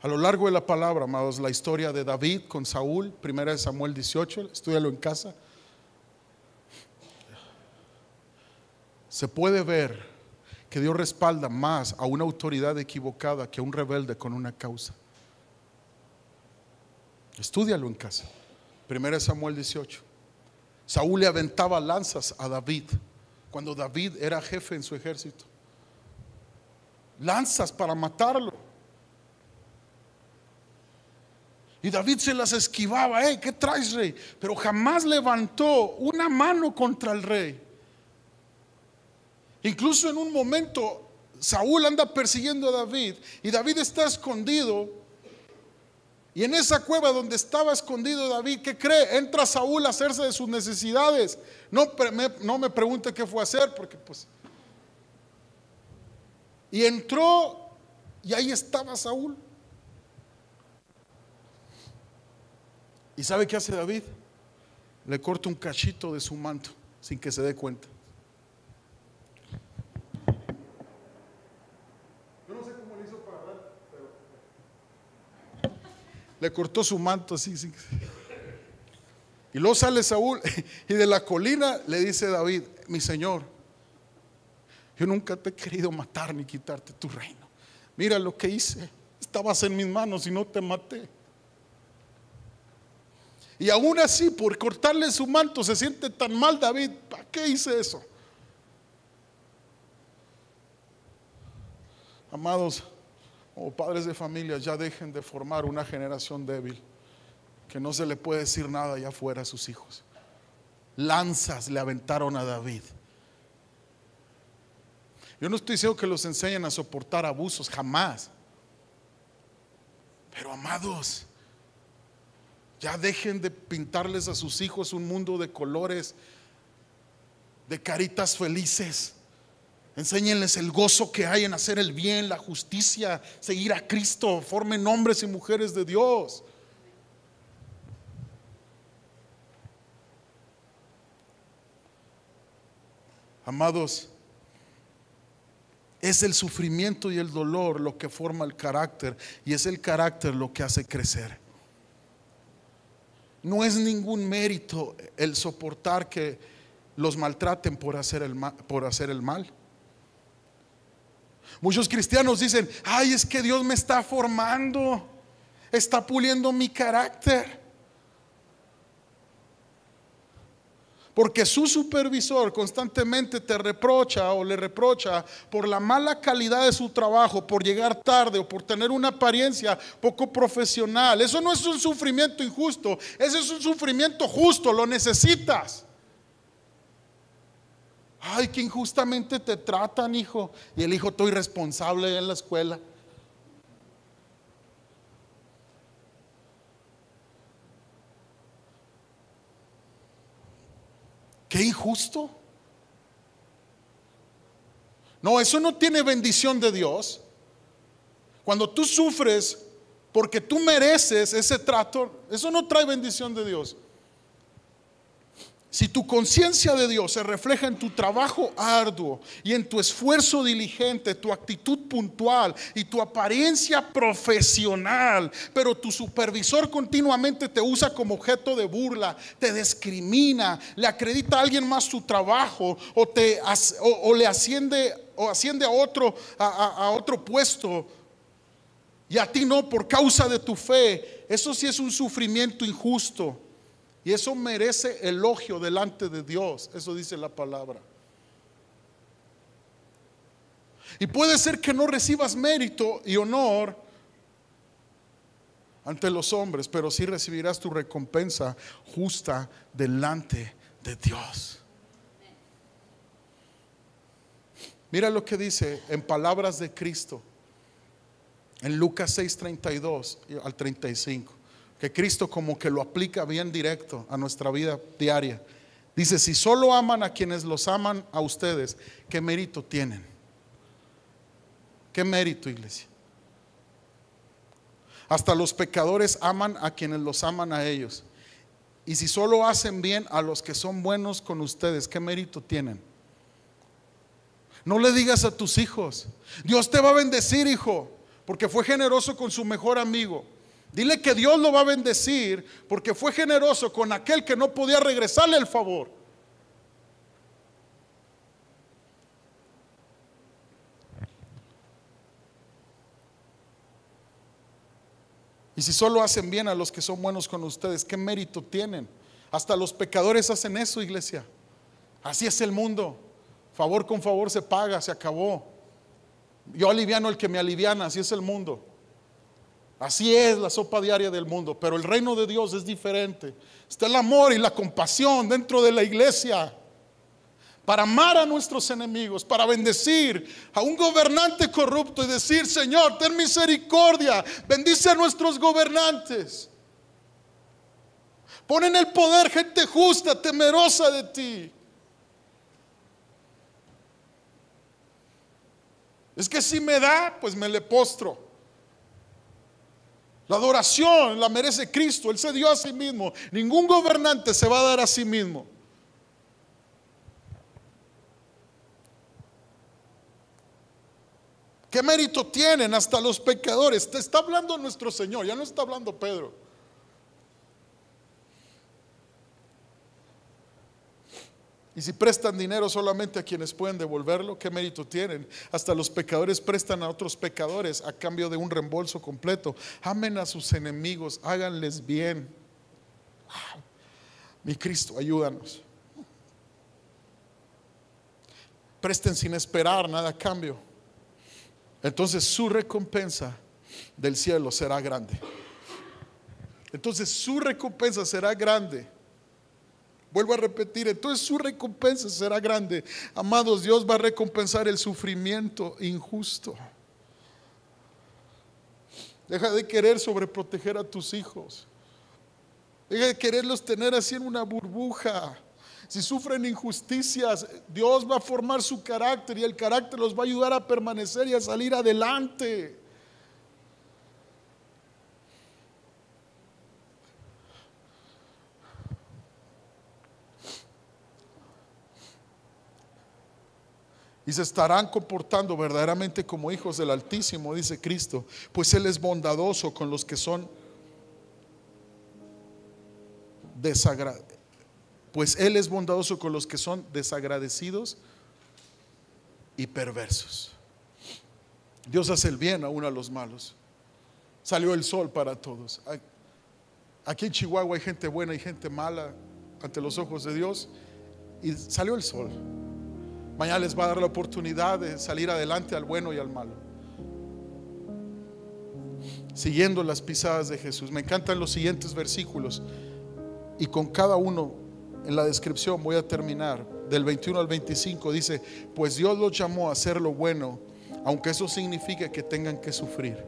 A lo largo de la palabra, amados, la historia de David con Saúl, 1 Samuel 18, estúdialo en casa. Se puede ver que Dios respalda más a una autoridad equivocada que a un rebelde con una causa. Estúdialo en casa. 1 Samuel 18. Saúl le aventaba lanzas a David cuando David era jefe en su ejército. Lanzas para matarlo. Y David se las esquivaba. ¿Qué traes, rey? Pero jamás levantó una mano contra el rey. Incluso en un momento Saúl anda persiguiendo a David y David está escondido. Y en esa cueva donde estaba escondido David, ¿qué cree? Entra Saúl a hacerse de sus necesidades. No me pregunte qué fue a hacer, porque pues. Y entró y ahí estaba Saúl. ¿Y sabe qué hace David? Le corta un cachito de su manto sin que se dé cuenta. Yo no sé cómo le hizo para dar, pero le cortó su manto así. Y luego sale Saúl y de la colina le dice David: mi señor, yo nunca te he querido matar ni quitarte tu reino. Mira lo que hice, estabas en mis manos y no te maté. Y aún así, por cortarle su manto, se siente tan mal David. ¿Para qué hice eso? Amados, como padres de familia, ya dejen de formar una generación débil, que no se le puede decir nada allá afuera a sus hijos. Lanzas le aventaron a David. Yo no estoy diciendo que los enseñen a soportar abusos, jamás. Pero amados, ya dejen de pintarles a sus hijos un mundo de colores, de caritas felices. Enséñenles el gozo que hay en hacer el bien, la justicia, seguir a Cristo. Formen hombres y mujeres de Dios. Amados, es el sufrimiento y el dolor lo que forma el carácter, y es el carácter lo que hace crecer. No es ningún mérito el soportar que los maltraten por hacer el mal. Muchos cristianos dicen: ay, es que Dios me está formando, está puliendo mi carácter. Porque su supervisor constantemente te reprocha o le reprocha por la mala calidad de su trabajo, por llegar tarde o por tener una apariencia poco profesional. Eso no es un sufrimiento injusto, ese es un sufrimiento justo, lo necesitas. Ay, que injustamente te tratan, hijo. Y el hijo, estoy responsable en la escuela. Qué injusto. No, eso no tiene bendición de Dios. Cuando tú sufres porque tú mereces ese trato, eso no trae bendición de Dios. Si tu conciencia de Dios se refleja en tu trabajo arduo y en tu esfuerzo diligente, tu actitud puntual y tu apariencia profesional, pero tu supervisor continuamente te usa como objeto de burla, te discrimina, le acredita a alguien más tu trabajo o le asciende a otro puesto y a ti no por causa de tu fe, eso sí es un sufrimiento injusto. Y eso merece elogio delante de Dios. Eso dice la palabra. Y puede ser que no recibas mérito y honor ante los hombres, pero sí recibirás tu recompensa justa delante de Dios. Mira lo que dice en palabras de Cristo en Lucas 6:32 al 35. Que Cristo como que lo aplica bien directo a nuestra vida diaria. Dice, si solo aman a quienes los aman a ustedes, ¿qué mérito tienen? ¿Qué mérito, iglesia? Hasta los pecadores aman a quienes los aman a ellos. Y si solo hacen bien a los que son buenos con ustedes, ¿qué mérito tienen? No le digas a tus hijos, Dios te va a bendecir, hijo, porque fue generoso con su mejor amigo. Dile que Dios lo va a bendecir porque fue generoso con aquel que no podía regresarle el favor. Y si solo hacen bien a los que son buenos con ustedes, ¿qué mérito tienen? Hasta los pecadores hacen eso, iglesia. Así es el mundo. Favor con favor se paga, se acabó. Yo aliviano al que me aliviana, así es el mundo. Así es la sopa diaria del mundo, pero el reino de Dios es diferente. Está el amor y la compasión dentro de la iglesia para amar a nuestros enemigos, para bendecir a un gobernante corrupto y decir, Señor, ten misericordia, bendice a nuestros gobernantes. Pon en el poder gente justa, temerosa de ti. Es que si me da, pues me le postro. La adoración la merece Cristo, Él se dio a sí mismo. Ningún gobernante se va a dar a sí mismo. ¿Qué mérito tienen hasta los pecadores? Te está hablando nuestro Señor, ya no está hablando Pedro. Y si prestan dinero solamente a quienes pueden devolverlo, ¿qué mérito tienen? Hasta los pecadores prestan a otros pecadores a cambio de un reembolso completo. Amen a sus enemigos, háganles bien. Mi Cristo, ayúdanos. Presten sin esperar nada a cambio. Entonces su recompensa del cielo será grande. Entonces su recompensa será grande. Vuelvo a repetir, entonces su recompensa será grande. Amados, Dios va a recompensar el sufrimiento injusto. Deja de querer sobreproteger a tus hijos. Deja de quererlos tener así en una burbuja. Si sufren injusticias, Dios va a formar su carácter y el carácter los va a ayudar a permanecer y a salir adelante. Y se estarán comportando verdaderamente como hijos del Altísimo, dice Cristo, pues Él es bondadoso con los que son desagradecidos y perversos. Dios hace el bien aún a los malos. Salió el sol para todos. Aquí en Chihuahua hay gente buena y gente mala ante los ojos de Dios. y salió el sol. Mañana les va a dar la oportunidad de salir adelante al bueno y al malo, siguiendo las pisadas de Jesús. Me encantan los siguientes versículos, y con cada uno en la descripción voy a terminar. Del 21 al 25 dice: pues Dios los llamó a hacer lo bueno, aunque eso signifique que tengan que sufrir.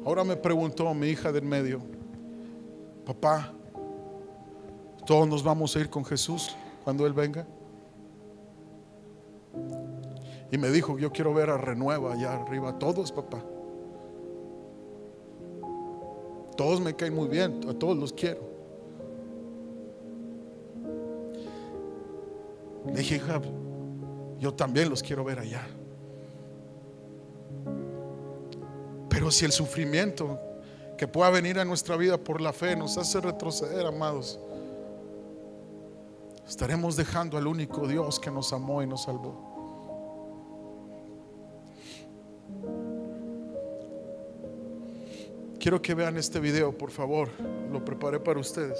Ahora me preguntó mi hija del medio: papá, ¿todos nos vamos a ir con Jesús cuando Él venga? Y me dijo: yo quiero ver a Renueva allá arriba. Todos, papá. Todos me caen muy bien, a todos los quiero. Le dije: hija, yo también los quiero ver allá. Pero si el sufrimiento que pueda venir a nuestra vida por la fe nos hace retroceder, amados, estaremos dejando al único Dios que nos amó y nos salvó. Quiero que vean este video, por favor. Lo preparé para ustedes.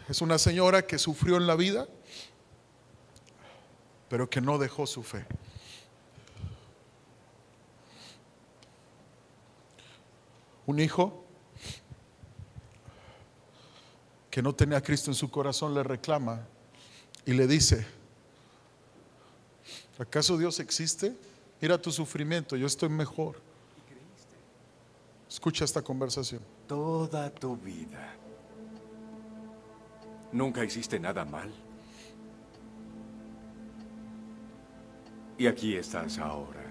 Es una señora que sufrió en la vida, pero que no dejó su fe. Un hijo que no tenía a Cristo en su corazón le reclama y le dice: ¿acaso Dios existe? Mira tu sufrimiento, yo estoy mejor. Escucha esta conversación. Toda tu vida nunca hiciste nada mal, y aquí estás ahora.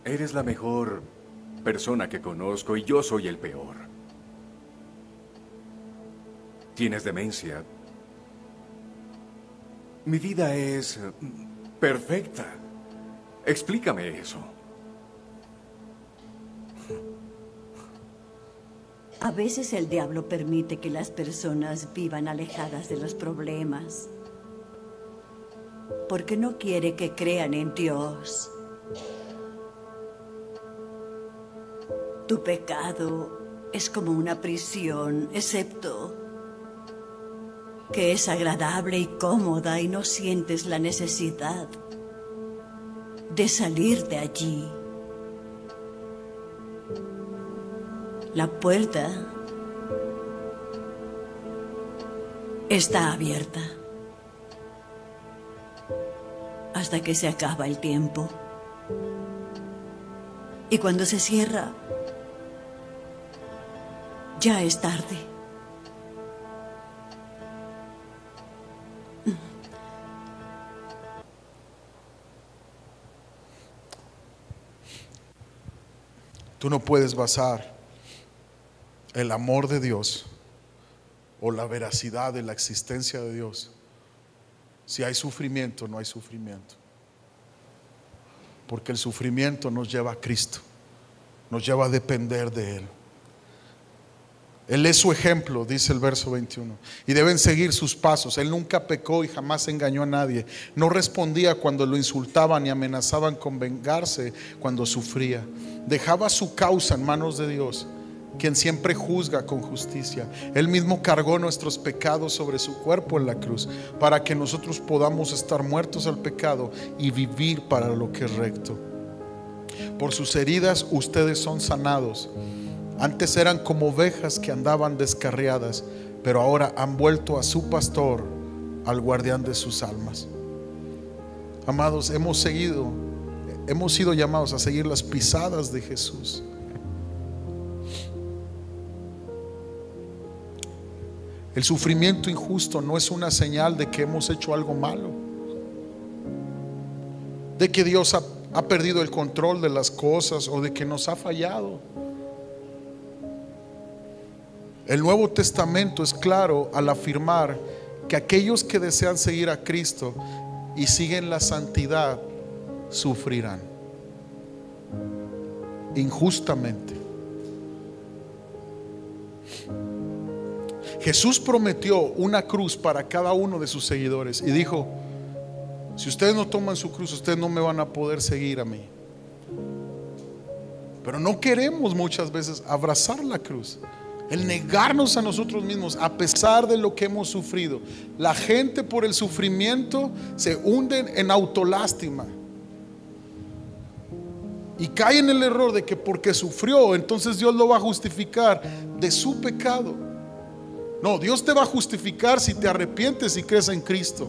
Eres la mejor persona que conozco y yo soy el peor. Tienes demencia. Mi vida es perfecta. Explícame eso. A veces el diablo permite que las personas vivan alejadas de los problemas, porque no quiere que crean en Dios. Tu pecado es como una prisión, excepto que es agradable y cómoda y no sientes la necesidad de salir de allí. La puerta está abierta hasta que se acaba el tiempo. Y cuando se cierra, ya es tarde. Tú no puedes basar el amor de Dios o la veracidad de la existencia de Dios si hay sufrimiento o no hay sufrimiento, porque el sufrimiento nos lleva a Cristo, nos lleva a depender de Él. Él es su ejemplo, dice el verso 21, y deben seguir sus pasos. Él nunca pecó y jamás engañó a nadie. No respondía cuando lo insultaban y amenazaban con vengarse cuando sufría. Dejaba su causa en manos de Dios, quien siempre juzga con justicia. Él mismo cargó nuestros pecados sobre su cuerpo en la cruz, para que nosotros podamos estar muertos al pecado y vivir para lo que es recto. Por sus heridas ustedes son sanados. Antes eran como ovejas que andaban descarriadas, pero ahora han vuelto a su pastor, al guardián de sus almas. Amados, hemos sido llamados a seguir las pisadas de Jesús. El sufrimiento injusto no es una señal de que hemos hecho algo malo, de que Dios ha perdido el control de las cosas o de que nos ha fallado. El Nuevo Testamento es claro al afirmar que aquellos que desean seguir a Cristo y siguen la santidad sufrirán injustamente. Jesús prometió una cruz para cada uno de sus seguidores y dijo: si ustedes no toman su cruz, ustedes no me van a poder seguir a mí. Pero no queremos muchas veces abrazar la cruz. el negarnos a nosotros mismos a pesar de lo que hemos sufrido. La gente por el sufrimiento se hunden en autolástima y cae en el error de que porque sufrió, entonces Dios lo va a justificar de su pecado. No, Dios te va a justificar si te arrepientes y crees en Cristo.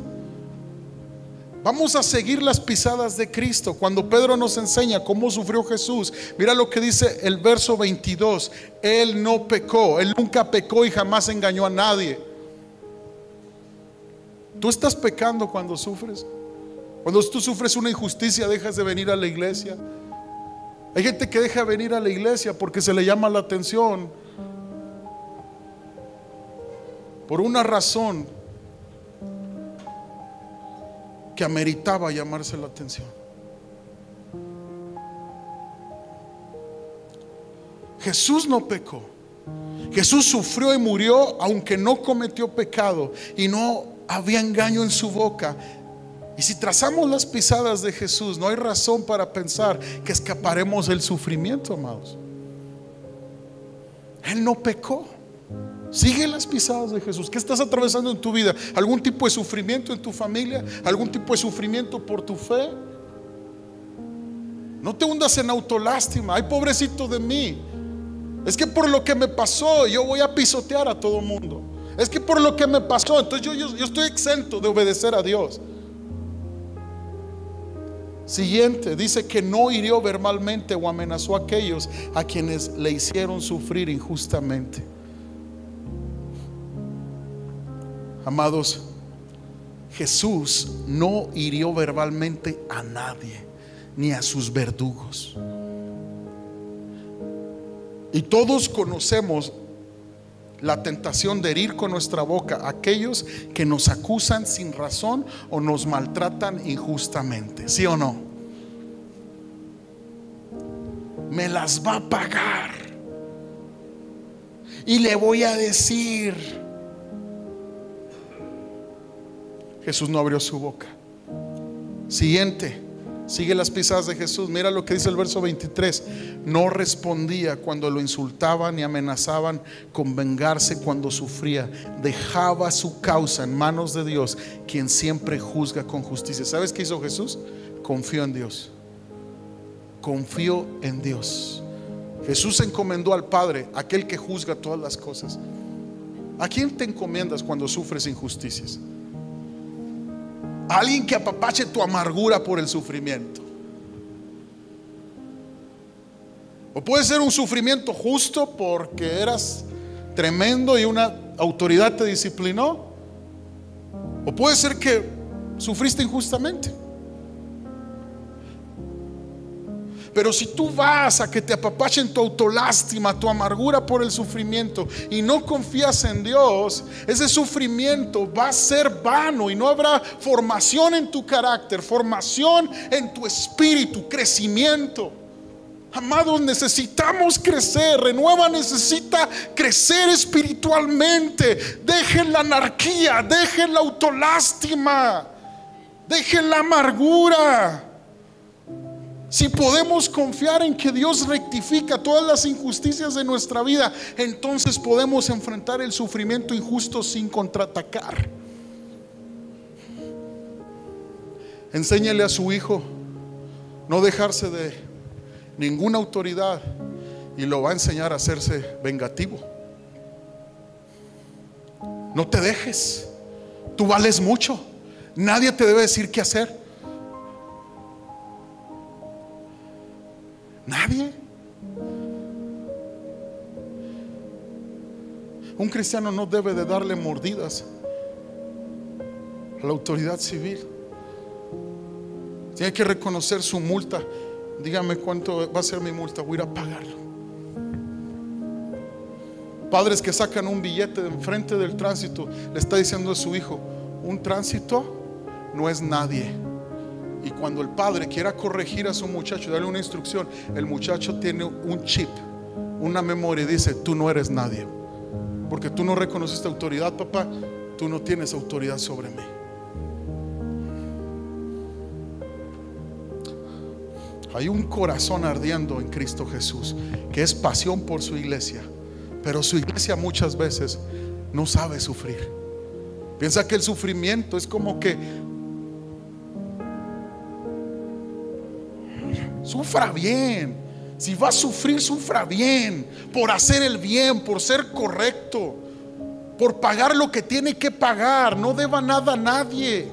Vamos a seguir las pisadas de Cristo. Cuando Pedro nos enseña cómo sufrió Jesús, mira lo que dice el verso 22. Él no pecó, Él nunca pecó y jamás engañó a nadie. ¿Tú estás pecando cuando sufres? Cuando tú sufres una injusticia, dejas de venir a la iglesia. Hay gente que deja de venir a la iglesia porque se le llama la atención por una razón que ameritaba llamarse la atención. Jesús no pecó. Jesús sufrió y murió aunque no cometió pecado y no había engaño en su boca. Y si trazamos las pisadas de Jesús, no hay razón para pensar que escaparemos del sufrimiento, amados. Él no pecó. Sigue las pisadas de Jesús. ¿Qué estás atravesando en tu vida? ¿Algún tipo de sufrimiento en tu familia? ¿Algún tipo de sufrimiento por tu fe? No te hundas en autolástima. Ay, pobrecito de mí. Es que por lo que me pasó yo voy a pisotear a todo mundo. Es que por lo que me pasó, entonces yo estoy exento de obedecer a Dios. Siguiente, dice que no hirió verbalmente o amenazó a aquellos a quienes le hicieron sufrir injustamente. Amados, Jesús no hirió verbalmente a nadie, ni a sus verdugos. Y todos conocemos la tentación de herir con nuestra boca a aquellos que nos acusan sin razón o nos maltratan injustamente. ¿Sí o no? Me las va a pagar y le voy a decir. Jesús no abrió su boca. Siguiente, sigue las pisadas de Jesús. Mira lo que dice el verso 23. No respondía cuando lo insultaban y amenazaban con vengarse cuando sufría. Dejaba su causa en manos de Dios, quien siempre juzga con justicia. ¿Sabes qué hizo Jesús? Confió en Dios. Confió en Dios. Jesús se encomendó al Padre, aquel que juzga todas las cosas. ¿A quién te encomiendas cuando sufres injusticias? A alguien que apapache tu amargura por el sufrimiento. O puede ser un sufrimiento justo porque eras tremendo y una autoridad te disciplinó. O puede ser que sufriste injustamente. Pero si tú vas a que te apapachen tu autolástima, tu amargura por el sufrimiento y no confías en Dios, ese sufrimiento va a ser vano y no habrá formación en tu carácter, formación en tu espíritu, crecimiento. Amados, necesitamos crecer. Renueva necesita crecer espiritualmente. Dejen la anarquía, dejen la autolástima, dejen la amargura. Si podemos confiar en que Dios rectifica todas las injusticias de nuestra vida, entonces podemos enfrentar el sufrimiento injusto sin contraatacar. Enséñale a su hijo no dejarse de ninguna autoridad y lo va a enseñar a hacerse vengativo. No te dejes. Tú vales mucho. Nadie te debe decir qué hacer. Nadie. Un cristiano no debe de darle mordidas a la autoridad civil. Tiene que reconocer su multa. Dígame cuánto va a ser mi multa, voy a ir a pagarlo. Padres que sacan un billete de enfrente del tránsito, le está diciendo a su hijo: un tránsito no es nadie. Y cuando el padre quiera corregir a su muchacho, darle una instrucción, el muchacho tiene un chip, una memoria, y dice: tú no eres nadie, porque tú no reconociste autoridad, papá. Tú no tienes autoridad sobre mí. Hay un corazón ardiendo en Cristo Jesús, que es pasión por su iglesia, Pero su iglesia muchas veces no sabe sufrir. Piensa que el sufrimiento es como que sufra bien. Si va a sufrir, sufra bien, por hacer el bien, por ser correcto, por pagar lo que tiene que pagar. No deba nada a nadie.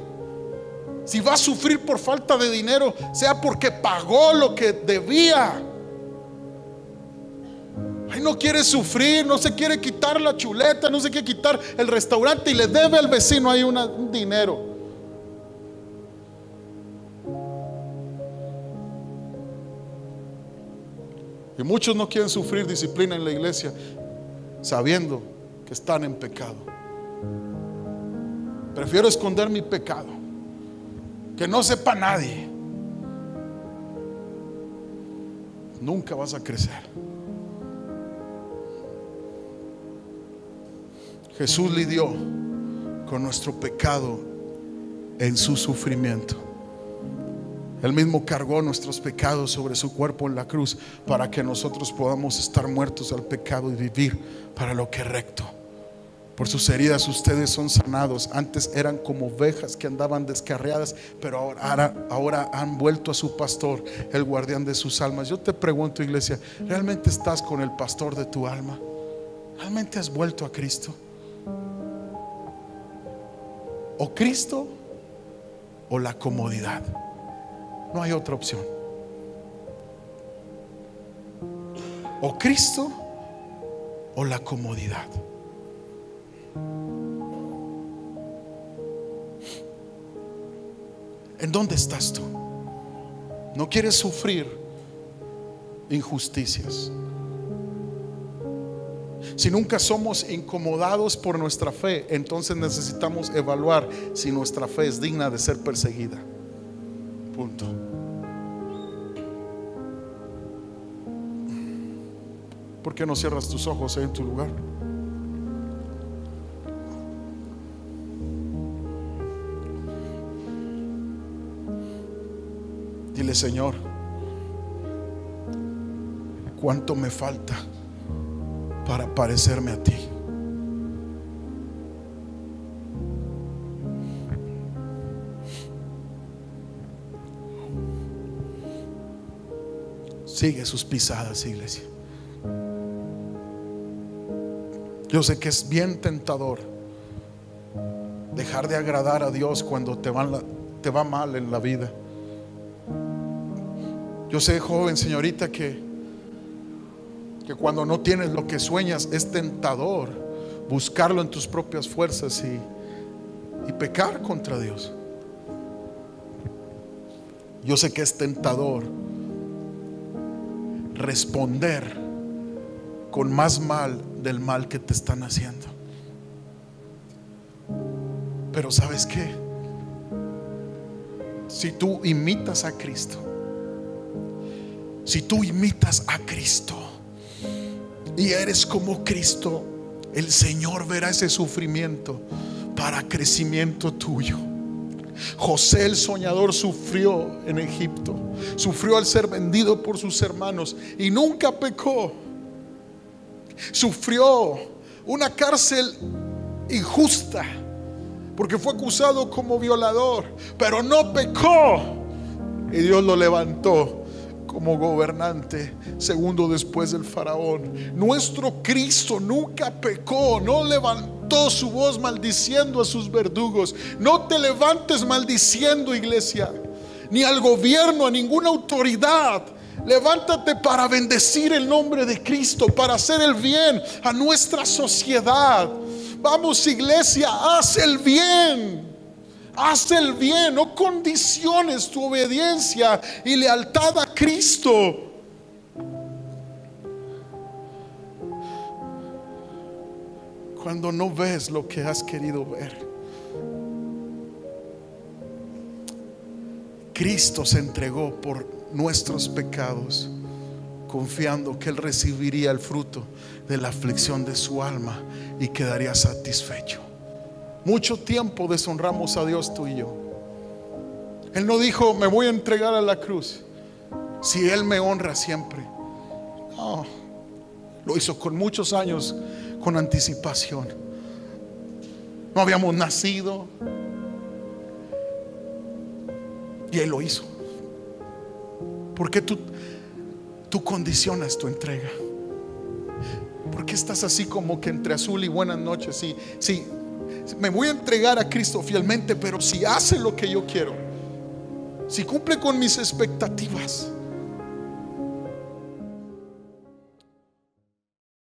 Si va a sufrir por falta de dinero, sea porque pagó lo que debía. Ay, no quiere sufrir, no se quiere quitar la chuleta, no se quiere quitar el restaurante y le debe al vecino ahí un dinero. Y muchos no quieren sufrir disciplina en la iglesia sabiendo que están en pecado. Prefiero esconder mi pecado, que no sepa nadie. Nunca vas a crecer. Jesús lidió con nuestro pecado en su sufrimiento. Él mismo cargó nuestros pecados sobre su cuerpo en la cruz para que nosotros podamos estar muertos al pecado y vivir para lo que es recto. Por sus heridas ustedes son sanados. Antes eran como ovejas que andaban descarriadas, pero ahora han vuelto a su pastor, el guardián de sus almas. Yo te pregunto, iglesia, ¿realmente estás con el pastor de tu alma? ¿Realmente has vuelto a Cristo? O Cristo o la comodidad. No hay otra opción. O Cristo o la comodidad. ¿En dónde estás tú? ¿No quieres sufrir injusticias? Si nunca somos incomodados por nuestra fe, entonces necesitamos evaluar si nuestra fe es digna de ser perseguida. Punto. ¿Por qué no cierras tus ojos en tu lugar? Dile: Señor, ¿cuánto me falta para parecerme a ti? Sigue sus pisadas, iglesia. Yo sé que es bien tentador dejar de agradar a Dios cuando te va mal en la vida. Yo sé, joven, señorita, que cuando no tienes lo que sueñas es tentador buscarlo en tus propias fuerzas y pecar contra Dios. Yo sé que es tentador responder con más mal del mal que te están haciendo. Pero ¿sabes qué? Si tú imitas a Cristo, si tú imitas a Cristo y eres como Cristo, el Señor verá ese sufrimiento para crecimiento tuyo. José el soñador sufrió en Egipto, sufrió al ser vendido por sus hermanos y nunca pecó. Sufrió una cárcel injusta porque fue acusado como violador, pero no pecó y Dios lo levantó como gobernante, segundo después del faraón. Nuestro Cristo nunca pecó, no levantó su voz maldiciendo a sus verdugos. No te levantes maldiciendo, iglesia, ni al gobierno, a ninguna autoridad. Levántate para bendecir el nombre de Cristo, para hacer el bien a nuestra sociedad. Vamos, iglesia, haz el bien. Haz el bien, no condiciones tu obediencia y lealtad a Cristo. Cuando no ves lo que has querido ver. Cristo se entregó por nuestros pecados, confiando que Él recibiría el fruto de la aflicción de su alma y quedaría satisfecho. Mucho tiempo deshonramos a Dios, tú y yo. Él no dijo: me voy a entregar a la cruz si Él me honra siempre. No, Lo hizo con muchos años, con anticipación. No habíamos nacido y Él lo hizo. ¿Por qué tú condicionas tu entrega? ¿Por qué estás así como que entre azul y buenas noches? Sí, me voy a entregar a Cristo fielmente, pero si hace lo que yo quiero, si cumple con mis expectativas,